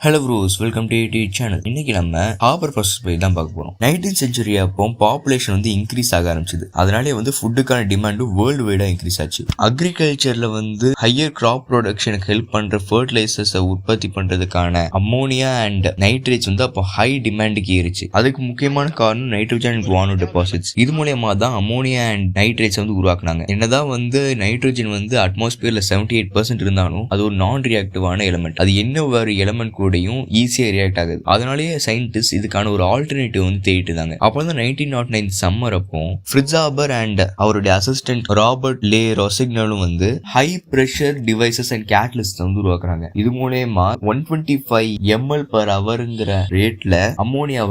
Hello bros, welcome to the channel. இன்னைக்கு நம்ம harbour process பற்றி தான் பார்க்க போறோம். 19th செஞ்சுரி அப்போ பாப்புலேஷன் இன்க்ரீஸ் ஆக ஆரம்பிச்சது. அதனாலே ஃபுட்டுக்கான டிமாண்ட் வேர்ல்டு வைடா இன்க்ரீஸ் ஆச்சு. அக்ரிகல்ச்சர்ல ஹையர் கிராப் ப்ரொடக்ஷனுக்கு ஹெல்ப் பண்ற ஃபர்டிலைசர்ஸ் உற்பத்தி பண்றதுக்கான அம்மோனியா அண்ட் நைட்ரேட்ஸ் அப்போ ஹை டிமாண்டுக்கு ஏறிச்சு. அதுக்கு முக்கியமான காரணம் நைட்ரோஜன் அண்ட் குவானோ டெபாசிட்ஸ். இது மூலயமா தான் அம்மோனியா அண்ட் நைட்ரேட்ஸ் உருவாக்குனாங்க. என்னதான் நைட்ரோஜன் அட்மாஸ்பியர்ல 78% இருந்தாலும் அது ஒரு நான் ரியாக்டிவான எலிமெண்ட். அது என்ன ஒரு எலிமெண்ட் கூட ஈஸியா ரியாக்ட் ஆகுது. அதனாலேயே சயின்டிஸ்ட் இதுக்கான ஒரு ஆல்டர்னேட்டிவ் தேடிட்டு இருந்தாங்க. அப்போ 1909 சம்மர் அப்போ ஃப்ரிட்ஸ் ஹார்பர் அண்ட் அவருடைய அசிஸ்டன்ட் ராபர்ட் லே ரொசிக்னலும் high pressure devices and catalyst உருவாக்குறாங்க. இது மூலமா 125 ml per hourங்கிற ரேட்ல அம்மோனியா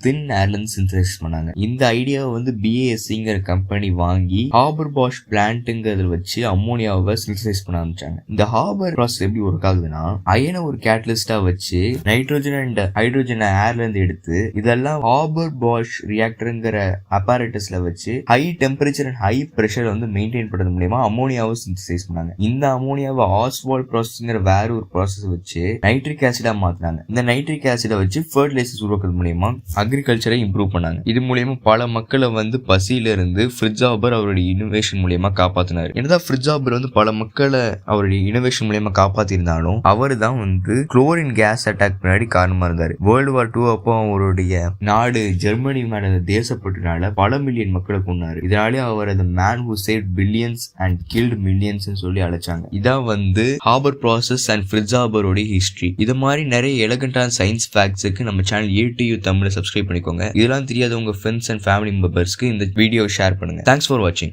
தின் ஏர்ல சிந்தசைஸ் பண்ணாங்க. இந்த ஐடியாவை BASCங்கிற கம்பெனி வாங்கி ஹார்பர் பாஷ் பிளான்ட்ங்கிறத வச்சு அம்மோனியாவை சிந்தசைஸ் பண்ண ஆரம்பிச்சாங்க. இந்த ஹார்பர் ப்ராசஸ் எப்படி ஒர்க் ஆகுதுன்னா, அயனை ஒரு கேட்டலிஸ்டா வச்சு நைட்ரோஜன் அண்ட் ஹைட்ரோஜன் ஏர்ல இருந்து எடுத்து இதெல்லாம் ஹார்பர் பாஷ் ரியாக்டர்ங்கிற அப்பாரட்டஸ்ல வச்சு high temperature and high pressure maintain பண்றது மூலமா அம்மோனியாவை சிந்தசைஸ் பண்ணாங்க. இந்த அம்மோனியாவை ஆஸ்வால்ட் ப்ராசஸ்ங்கிற வேற ஒரு ப்ராசஸ் வச்சு நைட்ரிக் ஆசிடா மாத்தினாங்க. இந்த நைட்ரிக் ஆசிடா வச்சு ஃபர்டிலைசர்ஸ் உருவாக்குறது மூலமா அக்ரிகல்ச்சரை இம்ப்ரூவ் பண்ணாங்க. இது மூலமா பல மக்களை பசியில இருந்து ஃப்ரிட்ஸ் ஹார்பர் அவருடைய இனோவேஷன் மூலமா காப்பாத்தினாரு. என்னதான் ஃப்ரிட்ஸ் ஹார்பர் பல மக்களை அவருடைய இனோவேஷன் மூலமா காப்பாத்தி இருந்தாலும் அவர் தான் குளோரின் கேஸ் அட்டாக் முன்னாடி காரணமா இருந்தாரு. வேர்ல்டு வார் 2 அப்போ அவருடைய நாடு ஜெர்மனி மேல தேசப்பட்டனால பல மில்லியன் மக்களை கொண்டாரு. இதனாலே அவர் man who saved billions and killed millions சொல்லி அழைச்சாங்க. இதான் ஹார்பர் ப்ராசஸ் அண்ட் ஃப்ரிட்ஸ் ஹார்பரோட ஹிஸ்டரி. இது மாதிரி நிறைய எலகண்டான சயின்ஸ் ஃபேக்ட்ஸுக்கு நம்ம சேனல் ATU தமிழை சப்ஸ்கிரைப் பண்ணிக்கோங்க. இதெல்லாம் தெரியாத உங்க ஃப்ரெண்ட்ஸ் அண்ட் ஃபேமிலி மெம்பர்ஸ்க்கு இந்த வீடியோ ஷேர் பண்ணுங்க. தேங்க்ஸ் ஃபார் வாட்சிங்.